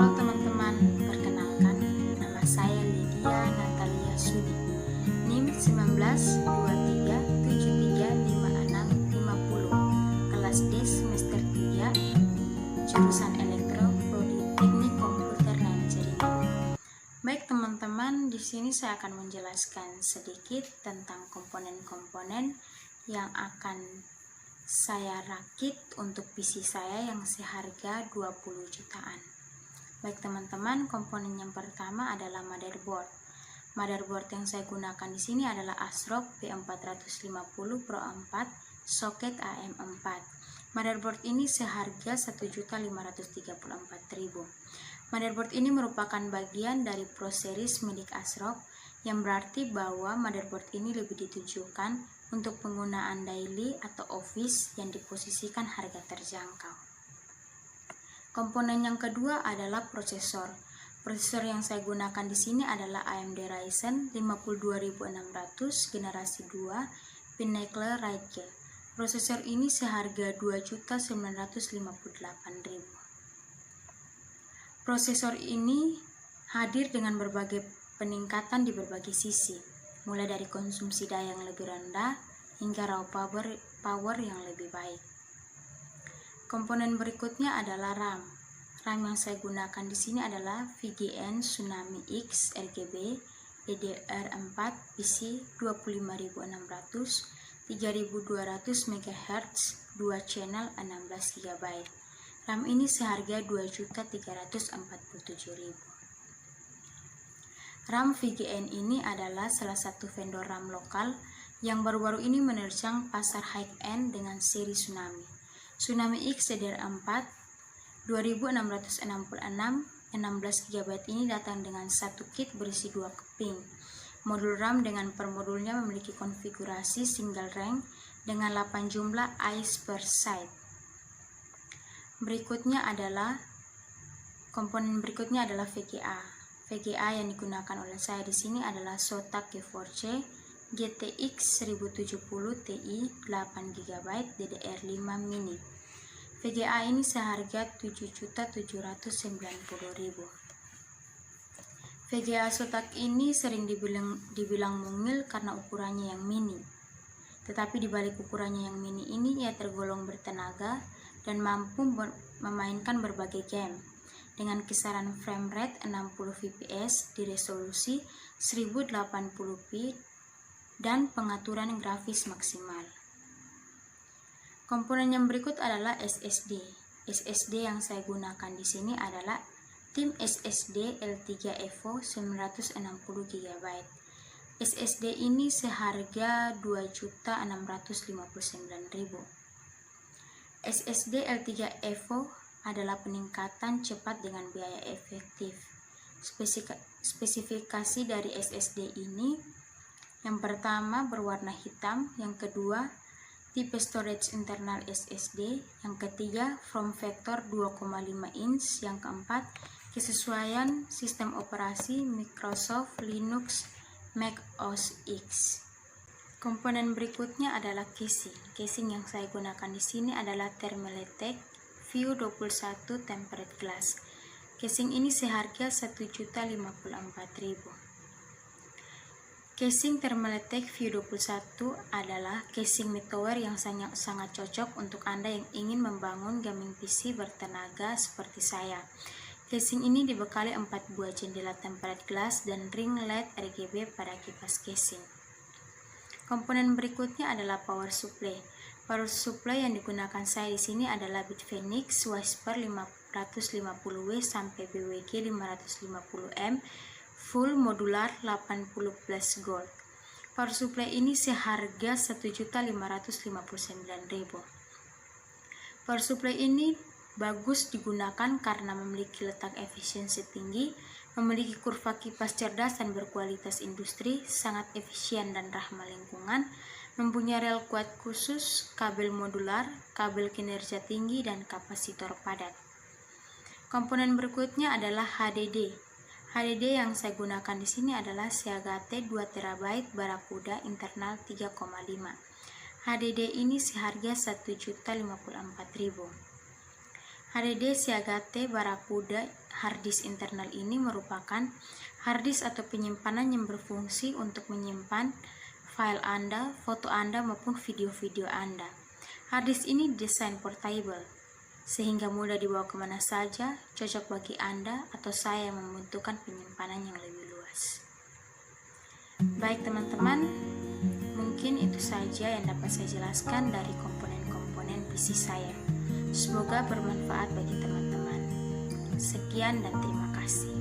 Halo teman-teman, perkenalkan nama saya Lydia Natalia Sudi, NIM 1923735650, kelas D semester 3, jurusan Elektro, Prodi Teknik Komputer dan Jaringan. Baik teman-teman, di sini saya akan menjelaskan sedikit tentang komponen-komponen yang akan saya rakit untuk PC saya yang seharga 20 jutaan. Baik teman-teman, komponen yang pertama adalah motherboard. Motherboard yang saya gunakan di sini adalah ASRock P450 Pro 4 soket AM4. Motherboard ini seharga 1.534.000. Motherboard ini merupakan bagian dari Pro Series milik ASRock, yang berarti bahwa motherboard ini lebih ditujukan untuk penggunaan daily atau office yang diposisikan harga terjangkau. Komponen yang kedua adalah prosesor. Prosesor yang saya gunakan di sini adalah AMD Ryzen 52600 generasi 2 Pinnacle Ride. Prosesor ini seharga 2.958.000. Prosesor ini hadir dengan berbagai peningkatan di berbagai sisi, mulai dari konsumsi daya yang lebih rendah hingga raw power yang lebih baik. Komponen berikutnya adalah RAM. RAM yang saya gunakan di sini adalah VGA Tsunami X RGB DDR4 PC 25600 3200 MHz 2 channel 16 GB. RAM ini seharga 2.347.000. RAM VGA ini adalah salah satu vendor RAM lokal yang baru-baru ini menerjang pasar high-end dengan seri Tsunami. Tsunami X DDR4 2666 16 GB ini datang dengan satu kit berisi 2 keping. Modul RAM dengan per modulnya memiliki konfigurasi single rank dengan 8 jumlah IC per side. Komponen berikutnya adalah VGA. VGA yang digunakan oleh saya di sini adalah SOTA GeForce GTX 1070 Ti 8 GB DDR5 mini. VGA ini seharga 7.790.000. VGA SOTA ini sering dibilang mungil karena ukurannya yang mini. Tetapi di balik ukurannya yang mini ini ia tergolong bertenaga dan mampu memainkan berbagai game dengan kisaran frame rate 60 fps di resolusi 1080p dan pengaturan grafis maksimal. Komponen yang berikut adalah SSD. SSD yang saya gunakan di sini adalah tim SSD L3 Evo 960 GB. SSD ini seharga 2.659.000. SSD L3 Evo adalah peningkatan cepat dengan biaya efektif. Spesifikasi dari SSD ini, yang pertama berwarna hitam, yang kedua tipe storage internal SSD, yang ketiga form factor 2,5 inch, yang keempat kesesuaian sistem operasi Microsoft Linux Mac OS X. Komponen berikutnya adalah casing. Casing yang saya gunakan di sini adalah Thermaltake View 21 tempered glass. Casing ini seharga 1.054.000. Casing Thermaltake View 21 adalah casing mid-tower yang sangat cocok untuk Anda yang ingin membangun gaming PC bertenaga seperti saya. Casing ini dibekali 4 buah jendela tempered glass dan ring LED RGB pada kipas casing. Komponen berikutnya adalah power supply. Power supply yang digunakan saya di sini adalah Bitfinex Whisper 550W sampai BWG 550M full modular 80 plus gold. Power supply ini seharga 1.559.000. Power supply ini bagus digunakan karena memiliki letak efisiensi tinggi, memiliki kurva kipas cerdas dan berkualitas industri, sangat efisien dan ramah lingkungan, mempunyai rel kuat khusus, kabel modular, kabel kinerja tinggi, dan kapasitor padat. Komponen berikutnya adalah HDD. HDD yang saya gunakan di sini adalah Seagate 2 TB Barracuda internal 3,5. HDD ini seharga 1.054.000. HDD Seagate Barracuda harddisk internal ini merupakan harddisk atau penyimpanan yang berfungsi untuk menyimpan file Anda, foto Anda maupun video-video Anda. Harddisk ini didesain portable, sehingga mudah dibawa kemana saja, cocok bagi Anda atau saya yang membutuhkan penyimpanan yang lebih luas. Baik teman-teman, mungkin itu saja yang dapat saya jelaskan dari komponen-komponen PC saya. Semoga bermanfaat bagi teman-teman. Sekian dan terima kasih.